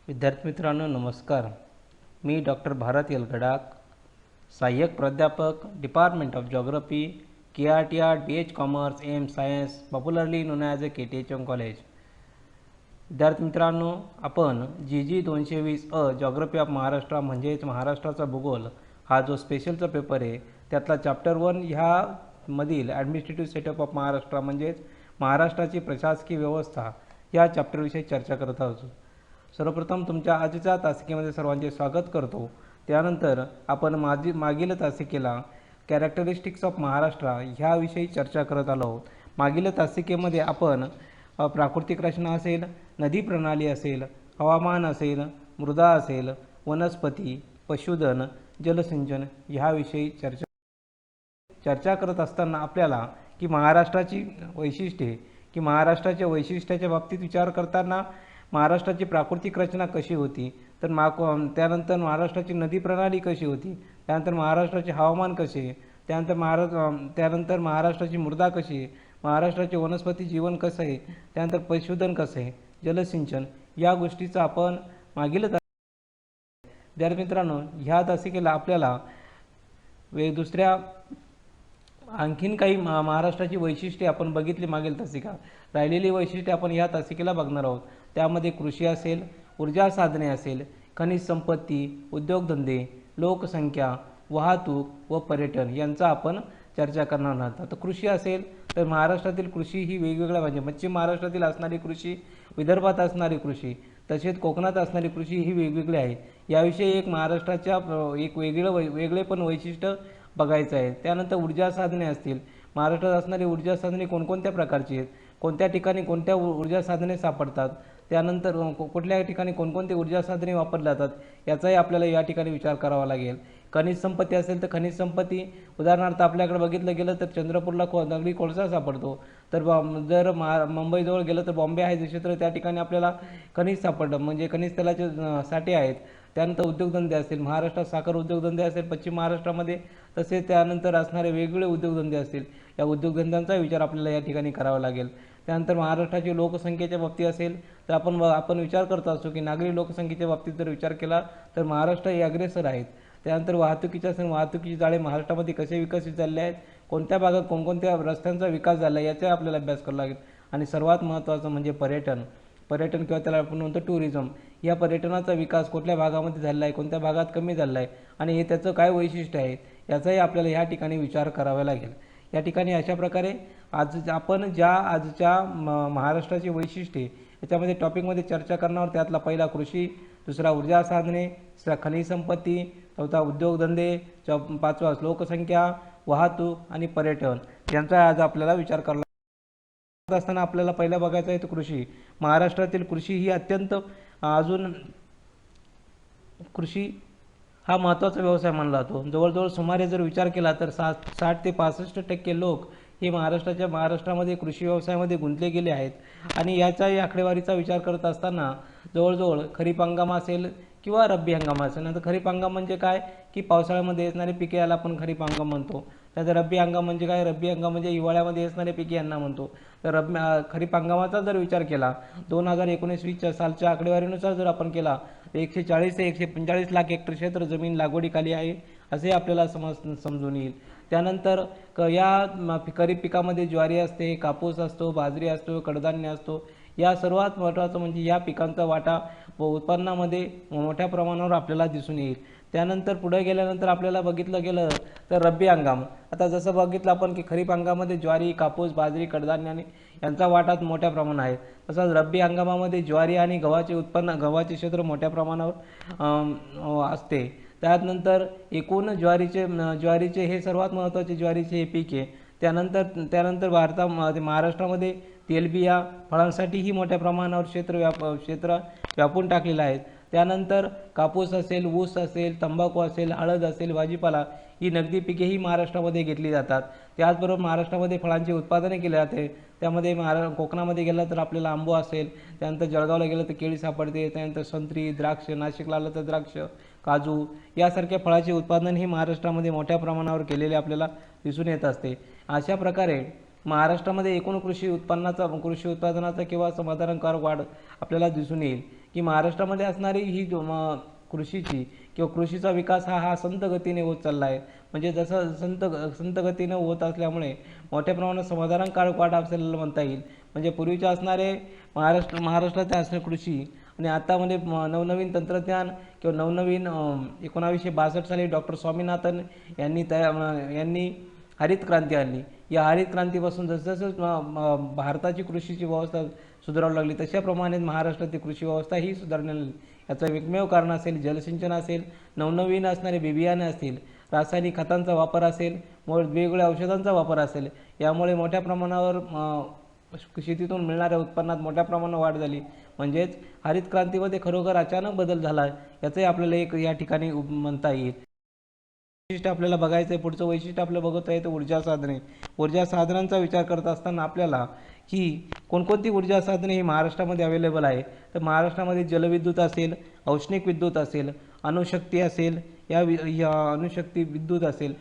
विद्यार्थी मित्रांनो नमस्कार. मी डॉक्टर भारत यलगडाक, सहाय्यक प्राध्यापक department of geography, KRTR BH commerce M science, popularly known as a KTHM college. विद्यार्थी मित्रांनो, आपण GG 220 जॉग्रफी ऑफ महाराष्ट्र म्हणजेच महाराष्ट्राचा भूगोल हा जो स्पेशलचा पेपर आहे त्यातला चॅप्टर 1 ह्यामधील ॲडमिनिस्ट्रेटिव्ह सेटअप ऑफ महाराष्ट्र म्हणजेच महाराष्ट्राची प्रशासकीय व्यवस्था या चॅप्टरविषयी चर्चा करत आहोत. सर्वप्रथम तुमच्या आजच्या तासिकेमध्ये सर्वांचे स्वागत करतो. त्यानंतर आपण मागील तासिकेला कॅरेक्टरिस्टिक्स ऑफ महाराष्ट्र ह्याविषयी चर्चा करत आलो आहोत. मागील तासिकेमध्ये आपण प्राकृतिक रचना असेल, नदी प्रणाली असेल, हवामान असेल, मृदा असेल, वनस्पती, पशुधन, जलसिंचन ह्याविषयी चर्चा करत असताना आपल्याला की महाराष्ट्राची वैशिष्ट्ये की महाराष्ट्राच्या वैशिष्ट्याच्या बाबतीत विचार करताना महाराष्ट्राची प्राकृतिक रचना कशी होती, तर त्यानंतर महाराष्ट्राची नदी प्रणाली कशी होती, त्यानंतर महाराष्ट्राचे हवामान कसे, त्यानंतर महाराष्ट्राची मृदा कशी आहे, महाराष्ट्राचे वनस्पती जीवन कसं आहे, त्यानंतर पशुधन कसं आहे, जलसिंचन या गोष्टीचा आपण मागील विद्यार्थी मित्रांनो ह्या तासिकेला आपल्याला दुसऱ्या आणखीन काही महाराष्ट्राची वैशिष्ट्ये आपण बघितली. मागील तासिका राहिलेली वैशिष्ट्ये आपण ह्या तासिकेला बघणार आहोत. त्यामध्ये कृषी असेल, ऊर्जा साधने असेल, खनिज संपत्ती, उद्योगधंदे, लोकसंख्या, वाहतूक व पर्यटन यांचा आपण चर्चा करणार आहोत. आता कृषी असेल तर महाराष्ट्रातील कृषी ही वेगवेगळ्या म्हणजे पश्चिम महाराष्ट्रातील असणारी कृषी, विदर्भात असणारी कृषी, तसेच कोकणात असणारी कृषी ही वेगवेगळी आहे. याविषयी एक महाराष्ट्राच्या एक वेगळेपण वैशिष्ट्य बघायचं आहे. त्यानंतर ऊर्जा साधने असतील, महाराष्ट्रात असणारी ऊर्जा साधने कोणकोणत्या प्रकारची आहेत, कोणत्या ठिकाणी कोणत्या ऊर्जा साधने सापडतात, त्यानंतर कुठल्या ठिकाणी कोणकोणती ऊर्जा साधने वापरल्या जातात याचाही आपल्याला या ठिकाणी विचार करावा लागेल. खनिज संपत्ती असेल तर खनिज संपत्ती उदाहरणार्थ आपल्याकडे बघितलं गेलं तर चंद्रपूरला दगडी कोळसा सापडतो, तर जर मुंबईजवळ गेलं तर बॉम्बे आहे जे क्षेत्र त्या ठिकाणी आपल्याला खनिज सापडलं म्हणजे खनिज तेलाचे साठे आहेत. त्यानंतर उद्योगधंदे असतील, महाराष्ट्रात साखर उद्योगधंदे असेल पश्चिम महाराष्ट्रामध्ये, तसेच त्यानंतर असणारे वेगवेगळे उद्योगधंदे असतील, या उद्योगधंद्यांचा विचार आपल्याला या ठिकाणी करावा लागेल. त्यानंतर महाराष्ट्राची लोकसंख्येच्या बाबतीत असेल तर आपण विचार करत असतो की नागरी लोकसंख्येच्या बाबतीत जर विचार केला तर महाराष्ट्र हे अग्रेसर आहेत. त्यानंतर वाहतुकीच्या असेल, वाहतुकीचे जाळे महाराष्ट्रामध्ये कसे विकसित झाले आहेत, कोणत्या भागात कोणकोणत्या रस्त्यांचा विकास झाला आहे याचा आपल्याला अभ्यास करावा लागेल. आणि सर्वात महत्त्वाचं म्हणजे पर्यटन किंवा त्याला आपण म्हणतो टुरिझम, या पर्यटनाचा विकास कुठल्या भागामध्ये झाला आहे, कोणत्या भागात कमी झाला आहे आणि हे त्याचं काय वैशिष्ट्य आहे याचाही आपल्याला या ठिकाणी विचार करावा लागेल. या ठिकाणी अशा प्रकारे आज आपण आजच्या महाराष्ट्राची वैशिष्ट्ये याच्यामध्ये टॉपिकमध्ये चर्चा करणार. त्यातला पहिला कृषी, दुसरा ऊर्जा साधने, तिसरा खनिज संपत्ती, चौथा उद्योगधंदे, पाचवा लोकसंख्या, वाहतूक आणि पर्यटन यांचा आज आपल्याला विचार करावा असताना आपल्याला पहिला बघायचं आहे तो कृषी. महाराष्ट्रातील कृषी ही अत्यंत अजून कृषी हा महत्त्वाचा व्यवसाय मानला जातो. जवळजवळ सुमारे जर विचार केला तर 60 ते 65% लोक हे महाराष्ट्रामध्ये कृषी व्यवसायामध्ये गुंतले गेले आहेत. आणि याचाही आकडेवारीचा विचार करत असताना जवळजवळ खरीप हंगाम असेल किंवा रब्बी हंगाम असेल. नंतर खरीप हंगाम म्हणजे काय की पावसाळ्यामध्ये येणारे पिके याला आपण खरीप हंगाम म्हणतो. त्यानंतर रब्बी हंगाम म्हणजे काय, रब्बी हंगाम म्हणजे हिवाळ्यामध्ये असणारे पिके यांना म्हणतो. तर खरीप हंगामाचा जर विचार केला 2019-20 सालच्या आकडेवारीनुसार जर आपण केला तर 140 ते 145 लाख हेक्टर क्षेत्र जमीन लागवडीखाली आहे असे आपल्याला समजून येईल. त्यानंतर या खरीप पिकामध्ये ज्वारी असते, कापूस असतो, बाजरी असतो, कडधान्य असतो. या सर्वात महत्त्वाचं म्हणजे या पिकांचा वाटा व उत्पन्नामध्ये मोठ्या प्रमाणावर आपल्याला दिसून येईल. त्यानंतर पुढे गेल्यानंतर आपल्याला बघितलं गेलं तर रब्बी हंगाम. आता जसं बघितलं आपण की खरीप हंगामामध्ये ज्वारी, कापूस, बाजरी, कडधान्य यांचा वाटा मोठ्या प्रमाणात आहे. तसंच रब्बी हंगामामध्ये ज्वारी आणि गव्हाचे क्षेत्र मोठ्या प्रमाणावर असते. त्यानंतर एकूण ज्वारीचे हे सर्वात महत्त्वाचे ज्वारीचे हे पीक आहे. त्यानंतर महाराष्ट्रामध्ये तेलबिया फळांसाठीही मोठ्या प्रमाणावर क्षेत्र व्यापून टाकलेलं आहे. त्यानंतर कापूस असेल, ऊस असेल, तंबाखू असेल, हळद असेल, भाजीपाला ही नगदी पिकेही महाराष्ट्रामध्ये घेतली जातात. त्याचबरोबर महाराष्ट्रामध्ये फळांचे उत्पादने केले जाते. त्यामध्ये कोकणामध्ये गेलं तर आपल्याला आंबो असेल, त्यानंतर जळगावला गेलं तर केळी सापडते, त्यानंतर संत्री, द्राक्ष, नाशिकला आलं तर द्राक्ष, काजू यासारख्या फळाचे उत्पादन हे महाराष्ट्रामध्ये मोठ्या प्रमाणावर केलेले आपल्याला दिसून येत असते. अशा प्रकारे महाराष्ट्रामध्ये एकूण कृषी उत्पादनाचा किंवा समाधानकारक वाढ आपल्याला दिसून येईल. की महाराष्ट्रामध्ये असणारी ही कृषीची किंवा कृषीचा विकास हा संत गतीने होत चालला आहे. म्हणजे जसं संत गतीने होत असल्यामुळे मोठ्या प्रमाणात समाधानकारक वाढ आपल्याला म्हणता येईल. म्हणजे पूर्वीचे असणारे महाराष्ट्रात असणारे कृषी आणि आता म्हणजे नवनवीन तंत्रज्ञान किंवा नवनवीन 1962 साली डॉक्टर स्वामीनाथन यांनी हरित क्रांती आणली. या हरित क्रांतीपासून जसं भारताची कृषीची व्यवस्था सुधारावं लागली, तशाप्रमाणे महाराष्ट्रातील कृषी व्यवस्था ही सुधारण्यात आली. याचं एकमेव कारण असेल जलसिंचन असेल, नवनवीन असणारे बियाणे असतील, रासायनिक खतांचा वापर असेल, वेगवेगळ्या औषधांचा वापर असेल. यामुळे मोठ्या प्रमाणावर शेतीतून मिळणाऱ्या उत्पन्नात मोठ्या प्रमाणात वाढ झाली. म्हणजेच हरित क्रांतीमध्ये खरोखर अचानक बदल झाला, याचंही आपल्याला एक या ठिकाणी म्हणता येईल. वैशिष्ट्य आपल्याला बघायचं आहे. पुढचं वैशिष्ट्य आपलं बघत आहे तर ऊर्जा साधने. ऊर्जा साधनांचा विचार करत असताना आपल्याला की कोणकोणती ऊर्जा साधने ही महाराष्ट्रामध्ये अवेलेबल आहे, तर महाराष्ट्रामध्ये जलविद्युत असेल, औष्णिक विद्युत असेल, अणुशक्ती असेल, या अणुशक्ती विद्युत असेल,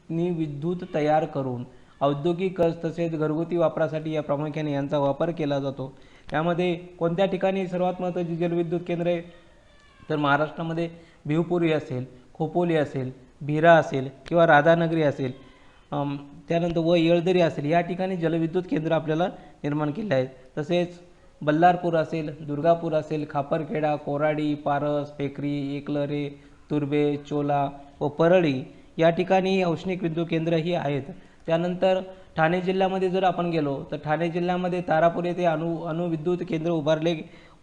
नी विद्युत तयार करून औद्योगिक तसेच घरगुती वापरासाठी या प्रामुख्याने यांचा वापर केला जातो. यामध्ये कोणत्या ठिकाणी सर्वात महत्त्वाची जलविद्युत केंद्रे, तर महाराष्ट्रामध्ये भिवपुरी असेल, खोपोली असेल, भिरा असेल किंवा राधानगरी असेल, त्यानंतर येळदरी असेल, या ठिकाणी जलविद्युत केंद्र आपल्याला निर्माण केले आहेत. तसेच बल्लारपूर असेल, दुर्गापूर असेल, खापरखेडा, कोराडी, पारस, पेकरी, एकलरे, तुर्बे, चोला व परळी या ठिकाणी औष्णिक विद्युत केंद्र ही आहेत. त्यानंतर ठाणे जिल्ह्यामध्ये जर आपण गेलो तर ठाणे जिल्ह्यामध्ये तारापूर येथे अणुविद्युत केंद्र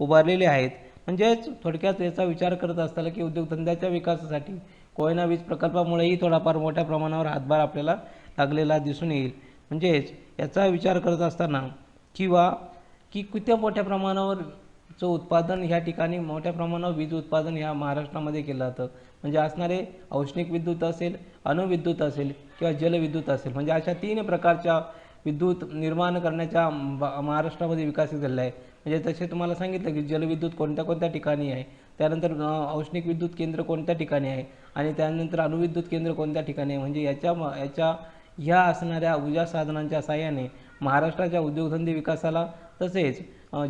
उभारलेले आहेत. म्हणजेच थोडक्यात याचा विचार करत असताना की उद्योगधंद्याच्या विकासासाठी कोयना वीज प्रकल्पामुळेही थोडाफार मोठ्या प्रमाणावर हातभार आपल्याला लागलेला दिसून येईल. म्हणजेच याचा विचार करत असताना किती मोठ्या प्रमाणावर उत्पादन ह्या ठिकाणी मोठ्या प्रमाणावर वीज उत्पादन ह्या महाराष्ट्रामध्ये केलं जातं. म्हणजे असणारे औष्णिक विद्युत असेल, अणुविद्युत असेल किंवा जलविद्युत असेल, म्हणजे अशा 3 प्रकारच्या विद्युत निर्माण करण्याच्या महाराष्ट्रामध्ये विकास झालेला आहे. म्हणजे तसे तुम्हाला सांगितलं की जलविद्युत कोणत्या कोणत्या ठिकाणी आहे, त्यानंतर औष्णिक विद्युत केंद्र कोणत्या ठिकाणी आहे आणि त्यानंतर अणुविद्युत केंद्र कोणत्या ठिकाणी आहे. म्हणजे ह्या असणाऱ्या ऊर्जा साधनांच्या साहाय्याने महाराष्ट्राच्या उद्योगधंदे विकासाला तसेच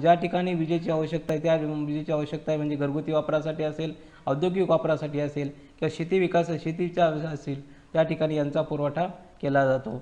ज्या ठिकाणी विजेची आवश्यकता आहे त्या विजेची आवश्यकता आहे, म्हणजे घरगुती वापरासाठी असेल, औद्योगिक वापरासाठी असेल किंवा शेतीच्या असेल, त्या ठिकाणी यांचा पुरवठा केला जातो.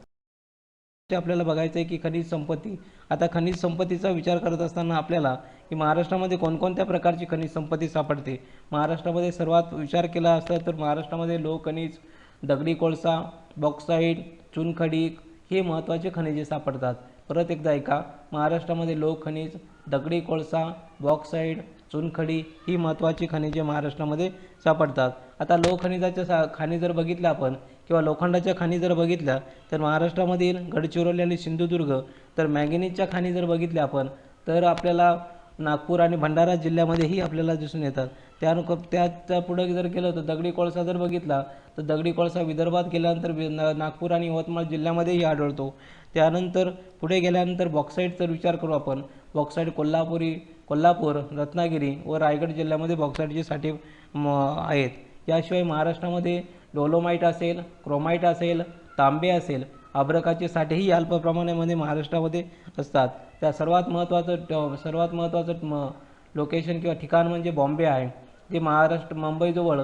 ते आपल्याला बघायचं आहे की खनिज संपत्ती. आता खनिज संपत्तीचा विचार करत असताना आपल्याला की महाराष्ट्रामध्ये कोणकोणत्या प्रकारची खनिज संपत्ती सापडते. महाराष्ट्रामध्ये सर्वात विचार केला असता तर महाराष्ट्रामध्ये लोह खनिज, दगडी कोळसा, बॉक्साईट, चुनखडी हे महत्त्वाचे खनिजे सापडतात. परत एकदा ऐका, महाराष्ट्रामध्ये लोह खनिज, दगडी कोळसा, बॉक्साईट, चुनखडी ही महत्त्वाची खनिजे महाराष्ट्रामध्ये सापडतात. आता लोह खनिजाच्या खाणी जर बघितल्या आपण किंवा लोखंडाच्या खाणी जर बघितल्या तर महाराष्ट्रामधील गडचिरोली आणि सिंधुदुर्ग, तर मॅंगनीजच्या खाणी जर बघितल्या आपण तर आपल्याला नागपूर आणि भंडारा जिल्ह्यामध्येही आपल्याला दिसून येतात. त्या पुढे जर गेलं तर दगडी कोळसा जर बघितला तर दगडी कोळसा विदर्भात गेल्यानंतर नागपूर आणि यवतमाळ जिल्ह्यामध्येही आढळतो. त्यानंतर पुढे गेल्यानंतर बॉक्साईटचा विचार करू आपण. बॉक्साईट कोल्हापूर, रत्नागिरी व रायगड जिल्ह्यामध्ये बॉक्साईटचे साठे आहेत. याशिवाय महाराष्ट्रामध्ये डोलोमाईट असेल, क्रोमाईट असेल, तांबे असेल, अभ्रकाचे साठेही अल्प प्रमाणामध्ये महाराष्ट्रामध्ये असतात. त्या सर्वात महत्त्वाचं लोकेशन किंवा ठिकाण म्हणजे बॉम्बे आहे, जे मुंबईजवळ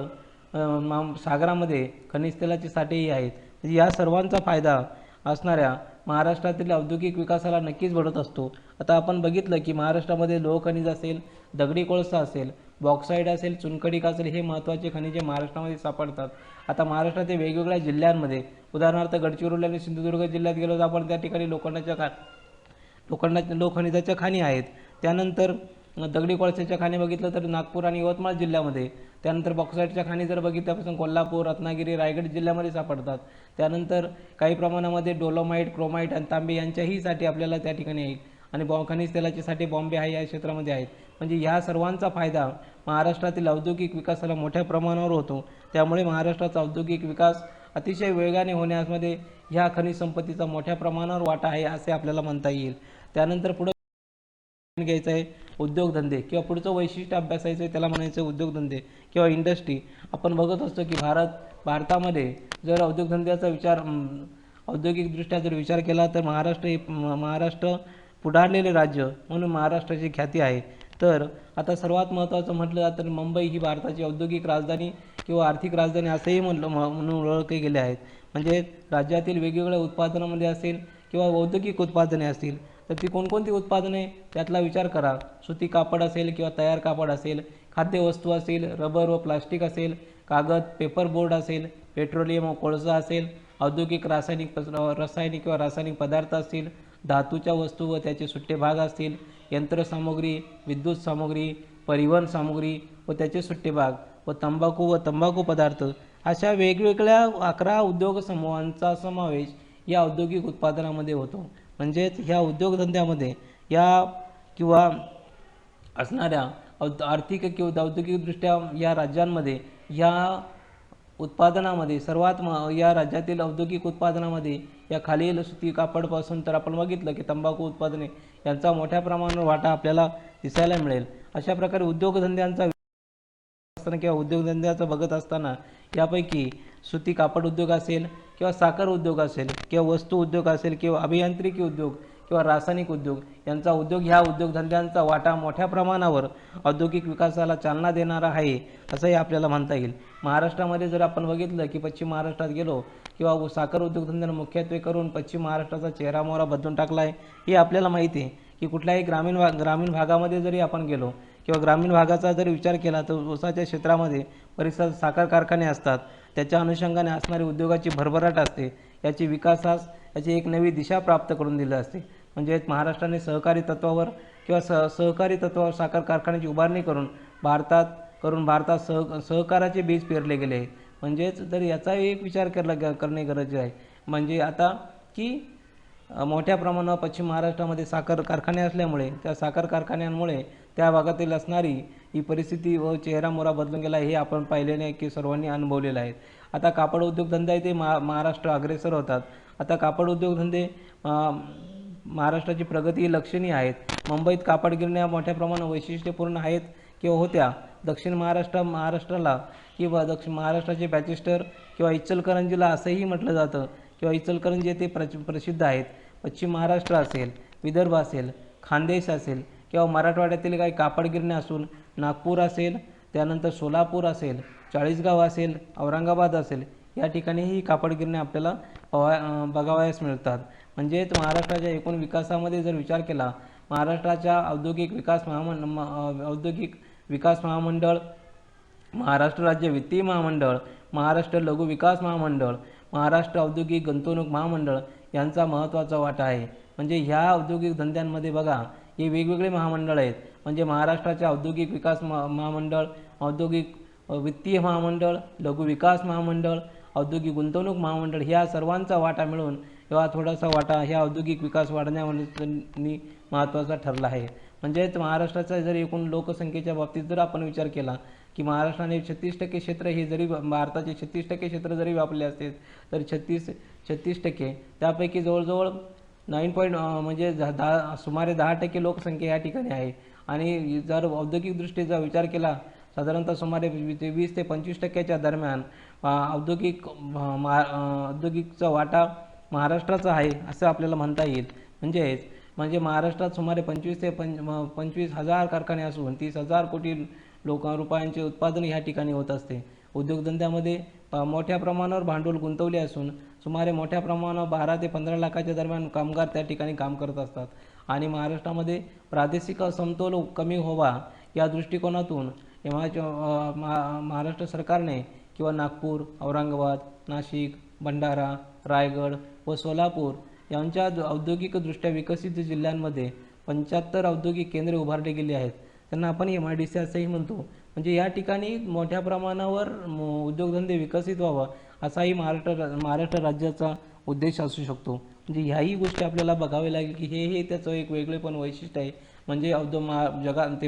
सागरामध्ये खनिज तेलाचे साठेही आहेत. या सर्वांचा फायदा असणाऱ्या महाराष्ट्रातील औद्योगिक विकासाला नक्कीच घडत असतो. आता आपण बघितलं की महाराष्ट्रामध्ये लोह खनिज असेल, दगडी कोळसा असेल, बॉक्साईट असेल, चुनखडी असेल हे महत्त्वाचे खनिजे महाराष्ट्रामध्ये सापडतात. आता महाराष्ट्रातील वेगवेगळ्या जिल्ह्यांमध्ये उदाहरणार्थ गडचिरोली आणि सिंधुदुर्ग जिल्ह्यात गेलो तर आपण त्या ठिकाणी लोह खनिजाच्या खाणी आहेत. त्यानंतर दगडी कोळशाच्या खाणी बघितलं तर नागपूर आणि यवतमाळ जिल्ह्यामध्ये. त्यानंतर बॉक्साईटच्या खाणी जर बघितल्यापासून कोल्हापूर, रत्नागिरी, रायगड जिल्ह्यामध्ये सापडतात. त्यानंतर काही प्रमाणामध्ये डोलोमाईट, क्रोमाईट आणि तांबे यांच्याही साठी आपल्याला त्या ठिकाणी येईल आणि खनिज तेलाचे साठी बॉम्बे आहे या क्षेत्रामध्ये आहेत. म्हणजे ह्या सर्वांचा फायदा महाराष्ट्रातील औद्योगिक विकासाला मोठ्या प्रमाणावर होतो. त्यामुळे महाराष्ट्राचा औद्योगिक विकास अतिशय वेगाने होण्यामध्ये ह्या खनिज संपत्तीचा मोठ्या प्रमाणावर वाटा आहे असे आपल्याला म्हणता येईल. त्यानंतर पुढे घ्यायचं आहे उद्योगधंदे किंवा पुढचं वैशिष्ट्य अभ्यासायचं आहे, त्याला म्हणायचं उद्योगधंदे किंवा इंडस्ट्री. आपण बघत असतो की भारतामध्ये जर औद्योगिकदृष्ट्या जर विचार केला तर महाराष्ट्र पुढारलेले राज्य म्हणून महाराष्ट्राची ख्याती आहे. तर आता सर्वात महत्त्वाचं म्हटलं जातं तर मुंबई ही भारताची औद्योगिक राजधानी किंवा आर्थिक राजधानी असंही म्हणून ओळखले गेले आहेत. म्हणजे राज्यातील वेगवेगळ्या उत्पादनामध्ये असेल किंवा औद्योगिक उत्पादने असतील तर ती कोणकोणती उत्पादने त्यातला विचार करा. सुती कापड असेल किंवा तयार कापड असेल, खाद्यवस्तू असेल, रबर व प्लास्टिक असेल, कागद पेपर बोर्ड असेल, पेट्रोलियम व कोळसा असेल, औद्योगिक रासायनिक किंवा रासायनिक पदार्थ असतील, धातूच्या वस्तू व त्याचे सुट्टे भाग असतील, यंत्रसामुग्री, विद्युत सामुग्री, परिवहन सामुग्री व त्याचे सुट्टे भाग व तंबाखू पदार्थ अशा वेगवेगळ्या 11 उद्योग समूहांचा समावेश या औद्योगिक उत्पादनामध्ये होतो. म्हणजेच ह्या उद्योगधंद्यामध्ये या किंवा असणाऱ्या आर्थिक किंवा औद्योगिकदृष्ट्या या राज्यांमध्ये या उत्पादनामध्ये या राज्यातील औद्योगिक उत्पादनामध्ये या खालील सुती कापडपासून तर आपण बघितलं की तंबाखू उत्पादने यांचा मोठ्या प्रमाणावर वाटा आपल्याला दिसायला मिळेल. अशा प्रकारे उद्योगधंद्यांचा किंवा उद्योगधंद्याचं बघत असताना यापैकी सुती कापड उद्योग असेल किंवा साखर उद्योग असेल किंवा वस्तू उद्योग असेल किंवा अभियांत्रिकी उद्योग किंवा रासायनिक उद्योग यांचा ह्या उद्योगधंद्यांचा वाटा मोठ्या प्रमाणावर औद्योगिक विकासाला चालना देणारा आहे असंही आपल्याला म्हणता येईल. महाराष्ट्रामध्ये जर आपण बघितलं की पश्चिम महाराष्ट्रात गेलो किंवा साखर उद्योगधंद्यानं मुख्यत्वे करून पश्चिम महाराष्ट्राचा चेहरा मोहरा बदलून टाकला आहे हे आपल्याला माहिती आहे. की कुठल्याही ग्रामीण भागामध्ये जरी आपण गेलो किंवा ग्रामीण भागाचा जर विचार केला तर ऊसाच्या क्षेत्रामध्ये परिसरात साखर कारखाने असतात. त्याच्या अनुषंगाने असणारी उद्योगाची भरभराट असते. याची एक नवी दिशा प्राप्त करून दिली असते. म्हणजे महाराष्ट्राने सहकारी तत्वावर किंवा सहकारी तत्वावर साखर कारखान्याची उभारणी करून भारतात सहकाराचे बीज पेरले गेले आहे. म्हणजेच तर याचाही एक विचार करणे गरजेचे आहे. म्हणजे आता की मोठ्या प्रमाणावर पश्चिम महाराष्ट्रामध्ये साखर कारखाने असल्यामुळे त्या साखर कारखान्यांमुळे त्या भागातील असणारी ही परिस्थिती व चेहरा मोहरा बदलून गेला हे आपण पाहिलेले आहे की सर्वांनी अनुभवलेलं आहे. आता कापड उद्योगधंदा इथे महाराष्ट्र अग्रेसर होतात. आता कापड उद्योगधंदे महाराष्ट्राची प्रगती लक्षणीय आहेत. मुंबईत कापड गिरण्या मोठ्या प्रमाणात वैशिष्ट्यपूर्ण आहेत किंवा होत्या. दक्षिण महाराष्ट्राला किंवा दक्षिण महाराष्ट्राचे बॅचेस्टर किंवा इचलकरंजीला असंही म्हटलं जातं किंवा इचलकरंजी येथे प्रसिद्ध आहेत. पश्चिम महाराष्ट्र असेल, विदर्भ असेल, खानदेश असेल किंवा मराठवाड्यातील काही कापड गिरण्या असून नागपूर असेल, त्यानंतर सोलापूर असेल, चाळीसगाव असेल, औरंगाबाद असेल या ठिकाणीही कापड गिरण्या आपल्याला बघावयास मिळतात. म्हणजेच महाराष्ट्राच्या एकूण विकासामध्ये जर विचार केला महाराष्ट्राच्या औद्योगिक विकास महामंडळ, महाराष्ट्र राज्य वित्तीय महामंडळ, महाराष्ट्र लघु विकास महामंडळ, महाराष्ट्र औद्योगिक गुंतवणूक महामंडळ यांचा महत्त्वाचा वाटा आहे. म्हणजे ह्या औद्योगिक धंद्यांमध्ये बघा हे वेगवेगळे महामंडळ आहेत. म्हणजे महाराष्ट्राच्या औद्योगिक विकास महामंडळ, औद्योगिक वित्तीय महामंडळ, लघु विकास महामंडळ, औद्योगिक गुंतवणूक महामंडळ ह्या सर्वांचा वाटा मिळून किंवा थोडासा वाटा ह्या औद्योगिक विकास वाढण्यामध्ये महत्त्वाचा ठरला आहे. म्हणजेच महाराष्ट्राचा जर एकूण लोकसंख्येच्या बाबतीत जर आपण विचार केला की महाराष्ट्राने 36% क्षेत्र हे जरी भारताचे 36% क्षेत्र जरी व्यापले असते तर 36% त्यापैकी जवळजवळ म्हणजे सुमारे 10% लोकसंख्या या ठिकाणी आहे. आणि जर औद्योगिकदृष्टीचा विचार केला साधारणतः सुमारे 20 ते 25% दरम्यान औद्योगिकचा वाटा महाराष्ट्राचा आहे असं आपल्याला म्हणता येईल. म्हणजे महाराष्ट्रात सुमारे 25,000 कारखाने असून 30,000 कोटी रुपयांचे उत्पादन ह्या ठिकाणी होत असते. उद्योगधंद्यामध्ये मोठ्या प्रमाणावर भांडवल गुंतवले असून सुमारे मोठ्या प्रमाणावर 12 ते 15 लाखाच्या दरम्यान कामगार त्या ठिकाणी काम करत असतात. आणि महाराष्ट्रामध्ये प्रादेशिक असमतोल कमी व्हावा या दृष्टिकोनातून महाराष्ट्र सरकारने किंवा नागपूर, औरंगाबाद, नाशिक, भंडारा, रायगड व सोलापूर यांच्या औद्योगिकदृष्ट्या विकसित जिल्ह्यांमध्ये 75 औद्योगिक केंद्रे उभारली गेली आहेत. त्यांना आपण MIDC असंही म्हणतो. म्हणजे या ठिकाणी मोठ्या प्रमाणावर उद्योगधंदे विकसित व्हावा असाही महाराष्ट्र राज्याचा उद्देश असू शकतो. म्हणजे ह्याही गोष्टी आपल्याला बघावे लागेल की हे त्याचं एक वेगळेपण वैशिष्ट्य आहे. म्हणजे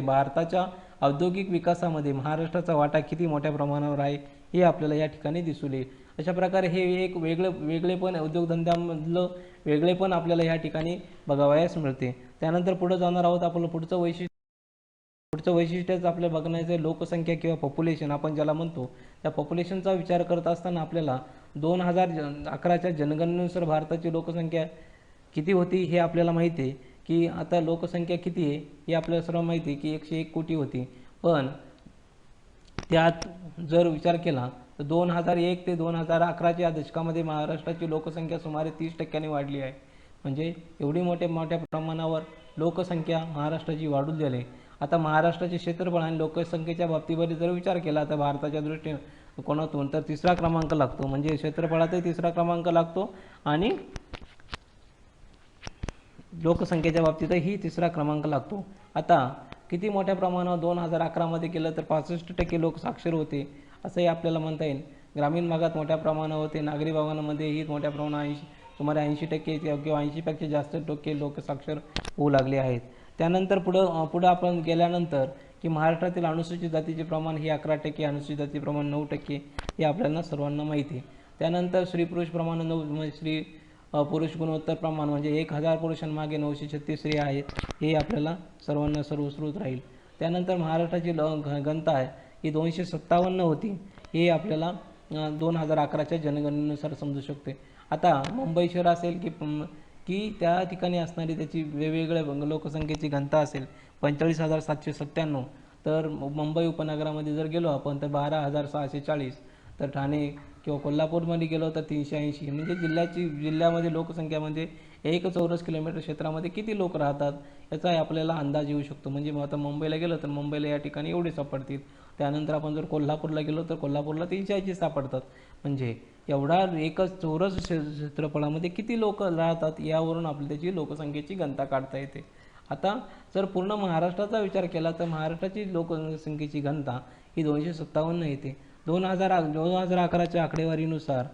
भारताच्या औद्योगिक विकासामध्ये महाराष्ट्राचा वाटा किती मोठ्या प्रमाणावर आहे हे आपल्याला या ठिकाणी दिसून येईल. अशा प्रकारे हे एक वेगळेपण उद्योगधंद्यामधलं वेगळेपण आपल्याला या ठिकाणी बघावयास मिळते. त्यानंतर पुढे जाणार आहोत. आपलं पुढचं वैशिष्ट्यच आपल्या बघण्याचं लोकसंख्या किंवा पॉप्युलेशन आपण ज्याला म्हणतो त्या पॉप्युलेशनचा विचार करत असताना आपल्याला 2011च्या जनगणनेनुसार भारताची लोकसंख्या किती होती हे आपल्याला माहिती आहे की आता लोकसंख्या किती आहे हे आपल्याला सर्व माहिती आहे की 101 कोटी होती, पण त्यात जर विचार केला तर 2001 ते 2011च्या या दशकामध्ये महाराष्ट्राची लोकसंख्या सुमारे 30% वाढली आहे. म्हणजे एवढी मोठ्या मोठ्या प्रमाणावर लोकसंख्या महाराष्ट्राची वाढून झाली. आता महाराष्ट्राचे क्षेत्रफळ आणि लोकसंख्येच्या बाबतीमध्ये जर विचार केला तर भारताच्या दृष्टीने कोणातून तर तिसरा क्रमांक लागतो, म्हणजे क्षेत्रफळातही तिसरा क्रमांक लागतो आणि लोकसंख्येच्या बाबतीतही तिसरा क्रमांक लागतो. आता किती मोठ्या प्रमाणावर 2011मध्ये केलं तर 65% लोक साक्षर होते असंही आपल्याला म्हणता येईल. ग्रामीण भागात मोठ्या प्रमाणावर होते, नागरी भागांमध्येही मोठ्या प्रमाणात सुमारे 80% किंवा 80पेक्षा जास्त टक्के लोक साक्षर होऊ लागले आहेत. त्यानंतर पुढं आपण गेल्यानंतर की महाराष्ट्रातील अनुसूचित जातीचे प्रमाण हे 11%, अनुसूचित जातीचे प्रमाण 9% हे आपल्याला सर्वांना माहिती आहे. त्यानंतर स्त्री पुरुष प्रमाण 9 पुरुष गुणोत्तर प्रमाण म्हणजे 1000 पुरुषांमागे 936 स्त्रिया आहेत, हे आपल्याला सर्वांना सर्वश्रुत राहील. त्यानंतर महाराष्ट्राची घनता आहे ही 257 होती, हे आपल्याला 2011च्या जनगणनेनुसार समजू शकते. आता मुंबई शहर असेल की त्या ठिकाणी असणारी त्याची वेगवेगळ्या लोकसंख्येची घनता असेल 45,797, तर मुंबई उपनगरामध्ये जर गेलो आपण तर 12,640, तर ठाणे किंवा कोल्हापूरमध्ये गेलो तर 380. म्हणजे जिल्ह्यामध्ये लोकसंख्या म्हणजे 1 चौरस किलोमीटर क्षेत्रामध्ये किती लोक राहतात याचा आपल्याला अंदाज येऊ शकतो. म्हणजे आता मुंबईला गेलो तर मुंबईला या ठिकाणी एवढे सापडतील. त्यानंतर आपण जर कोल्हापूरला गेलो तर कोल्हापूरला 380 सापडतात. म्हणजे एवढा 1 चौरस क्षेत्रफळामध्ये किती लोक राहतात यावरून आपल्याला त्याची लोकसंख्येची घनता काढता येते. आता जर पूर्ण महाराष्ट्राचा विचार केला तर महाराष्ट्राची लोकसंख्येची घनता ही 257 येते. 2011च्या आकडेवारीनुसार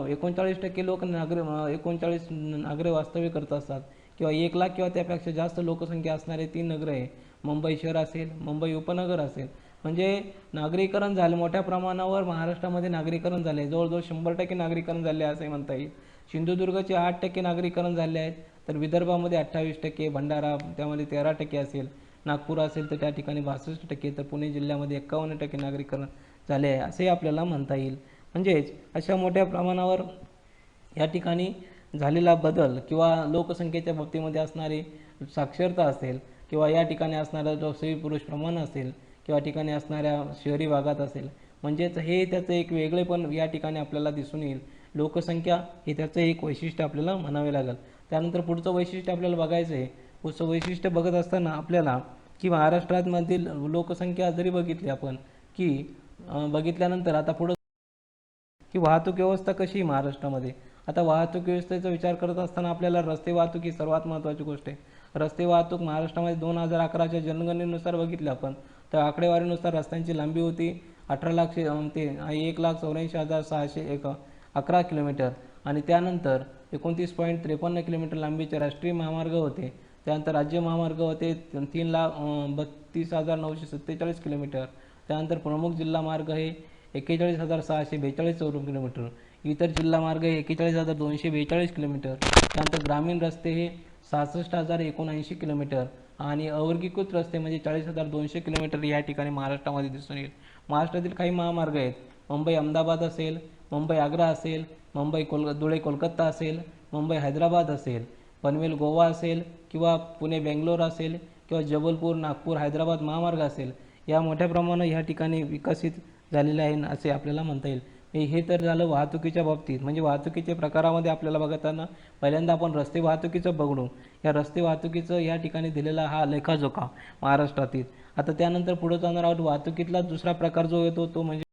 39% लोक 39 नागरे वास्तव्य करत असतात, किंवा 1 लाख किंवा त्यापेक्षा जास्त लोकसंख्या असणारे 3 नगरं आहे. मुंबई शहर असेल, मुंबई उपनगर असेल. म्हणजे नागरीकरण झालं मोठ्या प्रमाणावर महाराष्ट्रामध्ये नागरीकरण झाले, जवळजवळ 100% नागरीकरण झाले असे म्हणता येईल. सिंधुदुर्गचे 8% नागरीकरण झाले आहेत, तर विदर्भामध्ये 28%, भंडारा त्यामध्ये 13% असेल, नागपूर असेल तर त्या ठिकाणी 62%, तर पुणे जिल्ह्यामध्ये 51% नागरीकरण झाले आहे असे आपल्याला म्हणता येईल. म्हणजेच अशा मोठ्या प्रमाणावर या ठिकाणी झालेला बदल किंवा लोकसंख्येच्या बाबतीमध्ये असणारी साक्षरता असेल, किंवा या ठिकाणी असणारा जो स्त्री पुरुष प्रमाण असेल, किंवा ठिकाणी असणाऱ्या शहरी भागात असेल, म्हणजेच हे त्याचं एक वेगळेपण या ठिकाणी आपल्याला दिसून येईल. लोकसंख्या हे त्याचं एक वैशिष्ट्य आपल्याला म्हणावे लागेल. त्यानंतर पुढचं वैशिष्ट्य आपल्याला बघायचं आहे. पुढचं वैशिष्ट्य बघत असताना आपल्याला की महाराष्ट्रामधील लोकसंख्या जरी बघितली आपण की बघितल्यानंतर आता पुढं की वाहतूक व्यवस्था कशी आहे महाराष्ट्रामध्ये. आता वाहतूक व्यवस्थेचा विचार करत असताना आपल्याला रस्ते वाहतूक ही सर्वात महत्त्वाची गोष्ट आहे. रस्ते वाहतूक महाराष्ट्रामध्ये 2011च्या जनगणनेनुसार बघितले आपण तर आकडेवारीनुसार रस्त्यांची लांबी होती 18 लाख ते 1,84,611 किलोमीटर, आणि त्यानंतर 29.53 किलोमीटर लांबीचे राष्ट्रीय महामार्ग होते. त्यानंतर राज्य महामार्ग होते 3,32,947 किलोमीटर. त्यानंतर प्रमुख जिल्हा मार्ग हे 41,642 चौरस किलोमीटर, इतर जिल्हा मार्ग हे 41,242 किलोमीटर. त्यानंतर ग्रामीण रस्ते हे 66,079 किलोमीटर आणि अवर्गीकृत रस्ते म्हणजे 40,200 किलोमीटर या ठिकाणी महाराष्ट्रामध्ये दिसून येईल. महाराष्ट्रातील काही महामार्ग आहेत. मुंबई अहमदाबाद असेल, मुंबई आग्रा असेल, मुंबई धुळे कोलकाता असेल, मुंबई हैदराबाद असेल, पनवेल गोवा असेल, किंवा पुणे बेंगलोर असेल, किंवा जबलपूर नागपूर हैदराबाद महामार्ग असेल. या मोठ्या प्रमाणात या ठिकाणी विकसित झालेले आहे असे आपल्याला म्हणता येईल. हे तर झालं वाहतुकीच्या बाबतीत. म्हणजे वाहतुकीच्या प्रकारामध्ये आपल्याला बघताना पहिल्यांदा आपण रस्ते वाहतुकीचं बघू. या रस्ते वाहतुकीचं या ठिकाणी दिलेला हा लेखाजोखा महाराष्ट्रातील. आता त्यानंतर पुढे जाणार आहोत वाहतुकीतला दुसरा प्रकार जो येतो तो म्हणजे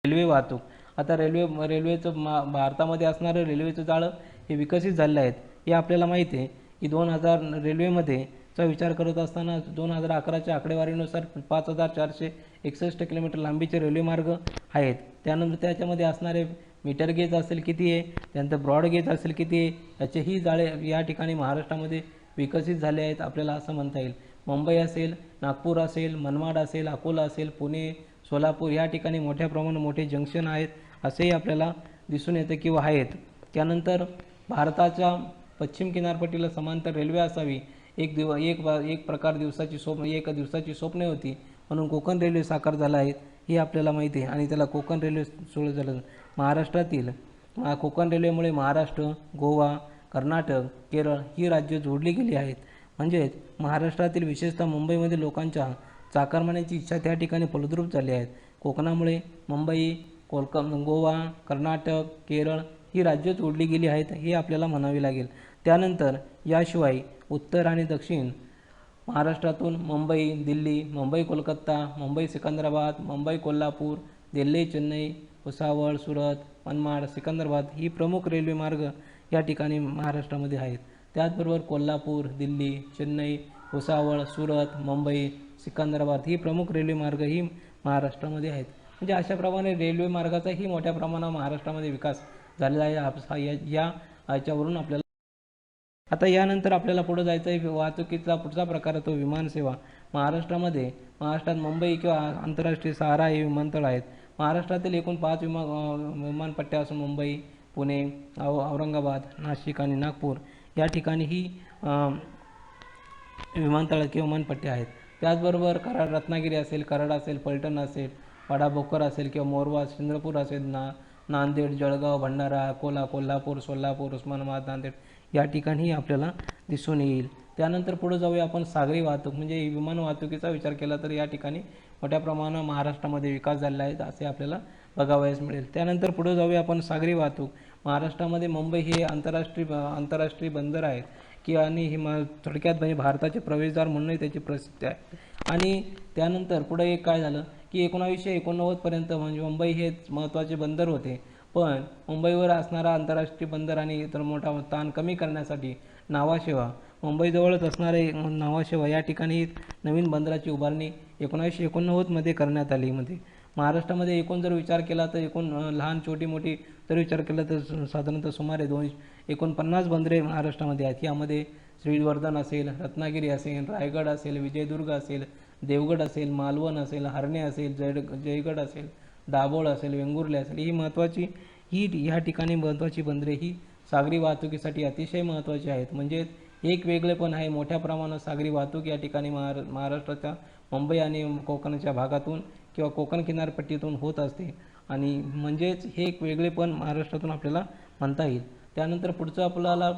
रेल्वे वाहतूक. आता रेल्वेचं भारतामध्ये असणारं रेल्वेचं जाळं हे विकसित झालेलं आहेत हे आपल्याला माहिती आहे की 2000 रेल्वेमध्ये चा विचार करत असताना 2011च्या आकडेवारीनुसार 5,461 किलोमीटर लांबीचे रेल्वे मार्ग आहेत. त्यानंतर त्याच्यामध्ये असणारे मीटर गेज असेल किती आहे, त्यानंतर ब्रॉड गेज असेल किती आहे, याचेही जाळे या ठिकाणी महाराष्ट्रामध्ये विकसित झाले आहेत आपल्याला असं म्हणता येईल. मुंबई असेल, नागपूर असेल, मनमाड असेल, अकोला असेल, पुणे, सोलापूर या ठिकाणी मोठ्या प्रमाणात मोठे जंक्शन आहेत असेही आपल्याला दिसून येते किंवा आहेत. त्यानंतर भारताच्या पश्चिम किनारपट्टीला समांतर रेल्वे असावी एक प्रकार एक दिवसाची स्वप्ने होती, म्हणून कोकण रेल्वे साकार झाला आहे हे आपल्याला माहिती आहे. आणि त्याला कोकण रेल्वे सुरू झालं. महाराष्ट्रातील कोकण रेल्वेमुळे महाराष्ट्र, गोवा, कर्नाटक, केरळ ही राज्ये जोडली गेली आहेत. म्हणजेच महाराष्ट्रातील विशेषतः मुंबईमधील लोकांच्या चाकरमान्याची इच्छा त्या ठिकाणी फलद्रूप झाली आहे. कोकणामुळे मुंबई, गोवा, कर्नाटक, केरळ ही राज्ये जोडली गेली आहेत हे आपल्याला म्हणावे लागेल. त्यानंतर याशिवाय उत्तर आणि दक्षिण महाराष्ट्रातून मुंबई, दिल्ली, मुंबई कोलकाता, मुंबई सिकंदराबाद, मुंबई कोल्हापूर, दिल्ली चेन्नई, भुसावळ, सुरत, मनमाड, सिकंदराबाद ही प्रमुख रेल्वे मार्ग या ठिकाणी महाराष्ट्रामध्ये आहेत. त्याचबरोबर कोल्हापूर, दिल्ली, चेन्नई, भुसावळ, सुरत, मुंबई, सिकंदराबाद ही प्रमुख रेल्वे मार्ग ही महाराष्ट्रामध्ये आहेत. म्हणजे अशाप्रमाणे रेल्वे मार्गाचाही मोठ्या प्रमाणावर महाराष्ट्रामध्ये विकास झालेला आहे. याच्यावरून आपल्याला आता यानंतर आपल्याला पुढे जायचं आहे. वाहतुकीचा पुढचा प्रकार तो विमानसेवा. महाराष्ट्रात मुंबई किंवा आंतरराष्ट्रीय 6 हे विमानतळ आहेत. महाराष्ट्रातील एकूण 5 विमानपट्ट्या असून मुंबई, पुणे, औरंगाबाद, नाशिक आणि नागपूर या ठिकाणी ही विमानतळ किंवा विमानपट्ट्या आहेत. त्याचबरोबर रत्नागिरी असेल, कराड असेल, फलटण असेल, वाडा भोकर असेल किंवा मोरवा, चंद्रपूर असेल, नांदेड, जळगाव, भंडारा, कोल्हापूर, सोलापूर, उस्मानाबाद, नांदेड या ठिकाणी आपल्याला दिसून येईल. त्यानंतर पुढे जाऊया आपण सागरी वाहतूक. म्हणजे विमान वाहतुकीचा विचार केला तर या ठिकाणी मोठ्या प्रमाणावर महाराष्ट्रामध्ये विकास झालेला आहे असे आपल्याला बघावयास मिळेल. त्यानंतर पुढे जाऊया आपण सागरी वाहतूक. महाराष्ट्रामध्ये मुंबई हे आंतरराष्ट्रीय बंदर आहेत की आणि थोडक्यात म्हणजे भारताचे प्रवेशद्वार म्हणूनही त्याची प्रसिद्धी आहे. आणि त्यानंतर पुढे एक काय झालं की 1989 पर्यंत म्हणजे मुंबई हे महत्त्वाचे बंदर होते. पण मुंबईवर असणारा आंतरराष्ट्रीय बंदर आणि इतर मोठा ताण कमी करण्यासाठी नावाशेवा मुंबईजवळच असणारे नावाशेवा या ठिकाणी नवीन बंदराची उभारणी 1989 मध्ये करण्यात आली. महाराष्ट्रामध्ये एकूण जर विचार केला तर एकूण लहान छोटी मोठी जर विचार केला तर साधारणतः सुमारे 49 बंदरे महाराष्ट्रामध्ये आहेत. यामध्ये श्रीवर्धन असेल, रत्नागिरी असेल, रायगड असेल, विजयदुर्ग असेल, देवगड असेल, मालवण असेल, हरणे असेल, जयगड असेल, दाभोळ असेल, वेंगुर्ले असेल ही ह्या ठिकाणी महत्त्वाची बंदरे ही सागरी वाहतुकीसाठी अतिशय महत्त्वाची आहेत. म्हणजे एक वेगळेपण आहे. मोठ्या प्रमाणात सागरी वाहतूक या ठिकाणी महाराष्ट्राच्या मुंबई आणि कोकणच्या भागातून किंवा कोकण किनारपट्टीतून होत असते आणि म्हणजेच हे एक वेगळेपण महाराष्ट्रातून आपल्याला म्हणता येईल. त्यानंतर पुढचं आपल्याला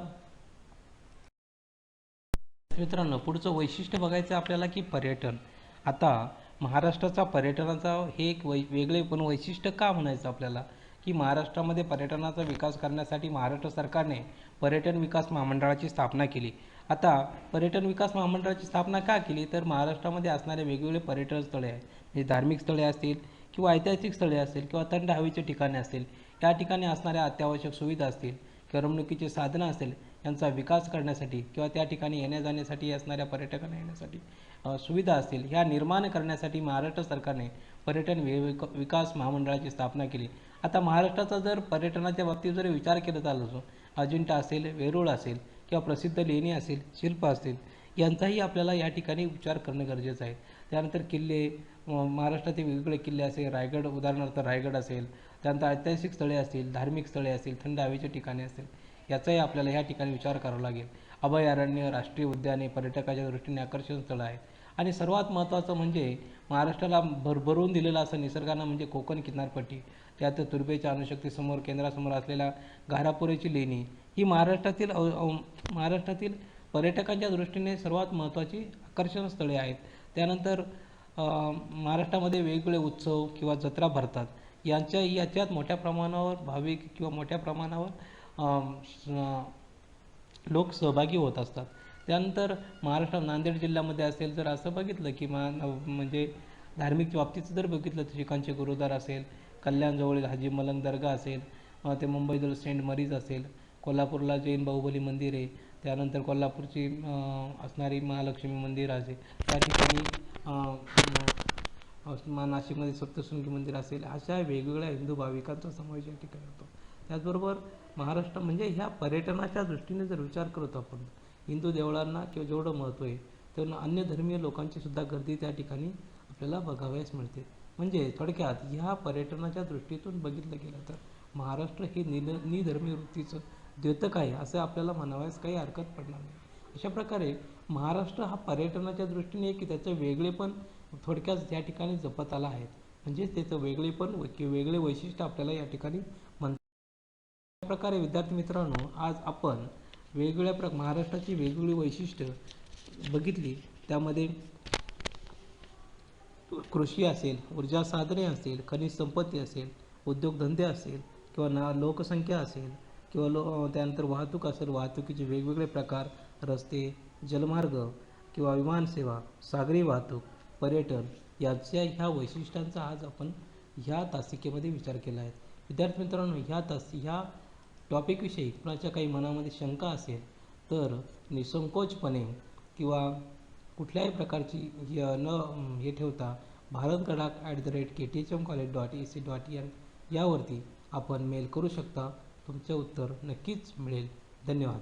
मित्रांनो पुढचं वैशिष्ट्य बघायचं आपल्याला की पर्यटन. आता महाराष्ट्राचा पर्यटनाचा हे एक वेगळेपण वैशिष्ट्य का म्हणायचं आपल्याला की महाराष्ट्रामध्ये पर्यटनाचा विकास करण्यासाठी महाराष्ट्र सरकारने पर्यटन विकास महामंडळाची स्थापना केली. आता पर्यटन विकास महामंडळाची स्थापना का केली तर महाराष्ट्रामध्ये असणारे वेगवेगळे पर्यटन स्थळे आहेत. म्हणजे धार्मिक स्थळे असतील किंवा ऐतिहासिक स्थळे असतील किंवा थंड हवेचे ठिकाणे असतील, या ठिकाणी असणाऱ्या अत्यावश्यक सुविधा असतील, करमणुकीचे साधनं असतील यांचा विकास करण्यासाठी किंवा त्या ठिकाणी येण्या जाण्यासाठी असणाऱ्या पर्यटकांना येण्यासाठी सुविधा असतील ह्या निर्माण करण्यासाठी महाराष्ट्र सरकारने पर्यटन विकास महामंडळाची स्थापना केली. आता महाराष्ट्राचा जर पर्यटनाच्या बाबतीत जर विचार केला झाला अजिंठा असेल, वेरूळ असेल किंवा प्रसिद्ध लेणी असेल, शिल्प असतील यांचाही आपल्याला या ठिकाणी विचार करणं गरजेचं आहे. त्यानंतर किल्ले, महाराष्ट्रातील वेगवेगळे किल्ले असेल, रायगड उदाहरणार्थ रायगड असेल, त्यानंतर ऐतिहासिक स्थळे असतील, धार्मिक स्थळे असतील, थंड हवेचे ठिकाणे असतील याचाही आपल्याला या ठिकाणी विचार करावा लागेल. अभयारण्य, राष्ट्रीय उद्याने पर्यटकाच्या दृष्टीने आकर्षण स्थळं आहेत. आणि सर्वात महत्त्वाचं म्हणजे महाराष्ट्राला भरभरून दिलेलं असं निसर्गानं म्हणजे कोकण किनारपट्टी, त्यात तुर्भेच्या अणुशक्तीसमोर केंद्रासमोर असलेल्या घारापुरीची लेणी ही महाराष्ट्रातील पर्यटकांच्या दृष्टीने सर्वात महत्त्वाची आकर्षण स्थळे आहेत. त्यानंतर महाराष्ट्रामध्ये वेगवेगळे उत्सव किंवा जत्रा भरतात. याच्यात मोठ्या प्रमाणावर भाविक किंवा मोठ्या प्रमाणावर लोक सहभागी होत असतात. त्यानंतर महाराष्ट्रात नांदेड जिल्ह्यामध्ये असेल जर असं बघितलं की म्हणजे धार्मिक बाबतीत जर बघितलं तर शिखांचे गुरुद्वार असेल, कल्याणजवळील हाजी मलंग दर्गा असेल, ते मुंबईजवळ सेंट मरीज असेल, कोल्हापूरला जैन बाहुबली मंदिर आहे, त्यानंतर कोल्हापूरची असणारी महालक्ष्मी मंदिर असेल, त्या ठिकाणी नाशिकमध्ये सप्तशृंगी मंदिर असेल, अशा वेगवेगळ्या हिंदू भाविकांचा समावेश या ठिकाणी होतो. त्याचबरोबर महाराष्ट्र म्हणजे ह्या पर्यटनाच्या दृष्टीने जर विचार करतो आपण हिंदू देवळांना किंवा जेवढं महत्त्व आहे तेवढं अन्य धर्मीय लोकांची सुद्धा गर्दी त्या ठिकाणी आपल्याला बघावयास मिळते. म्हणजे थोडक्यात ह्या पर्यटनाच्या दृष्टीतून बघितलं गेलं तर महाराष्ट्र हे निधर्मी वृत्तीचं द्योतक आहे असं आपल्याला म्हणावयास काही हरकत पडणार नाही. अशा प्रकारे महाराष्ट्र हा पर्यटनाच्या दृष्टीने की त्याचं वेगळेपण थोडक्यात त्या ठिकाणी जपत आला आहे. म्हणजेच त्याचं वेगळेपण वेगळे वैशिष्ट्य आपल्याला या ठिकाणी म्हणतात. अशा प्रकारे विद्यार्थी मित्रांनो आज आपण वेगवेगळ्या महाराष्ट्राची वेगवेगळी वैशिष्ट्य बघितली, त्यामध्ये कृषी असेल, ऊर्जा साधने असेल, खनिज संपत्ती असेल, उद्योगधंदे असेल किंवा लोकसंख्या असेल किंवा त्यानंतर वाहतूक असेल, वाहतुकीचे वेगवेगळे प्रकार, रस्ते, जलमार्ग किंवा विमानसेवा, सागरी वाहतूक, पर्यटन याच्या ह्या वैशिष्ट्यांचा आज आपण ह्या तासिकेमध्ये विचार केला आहे. विद्यार्थी मित्रांनो, ह्या टॉपिकविषयी कुणाच्या काही मनामध्ये शंका असेल तर निसंकोचपणे किंवा कुठल्याही प्रकारची हे ठेवता bharatgadak@kthmcollege.ac.in यावरती आपण मेल करू शकता. तुमचे उत्तर नक्कीच मिळेल. धन्यवाद.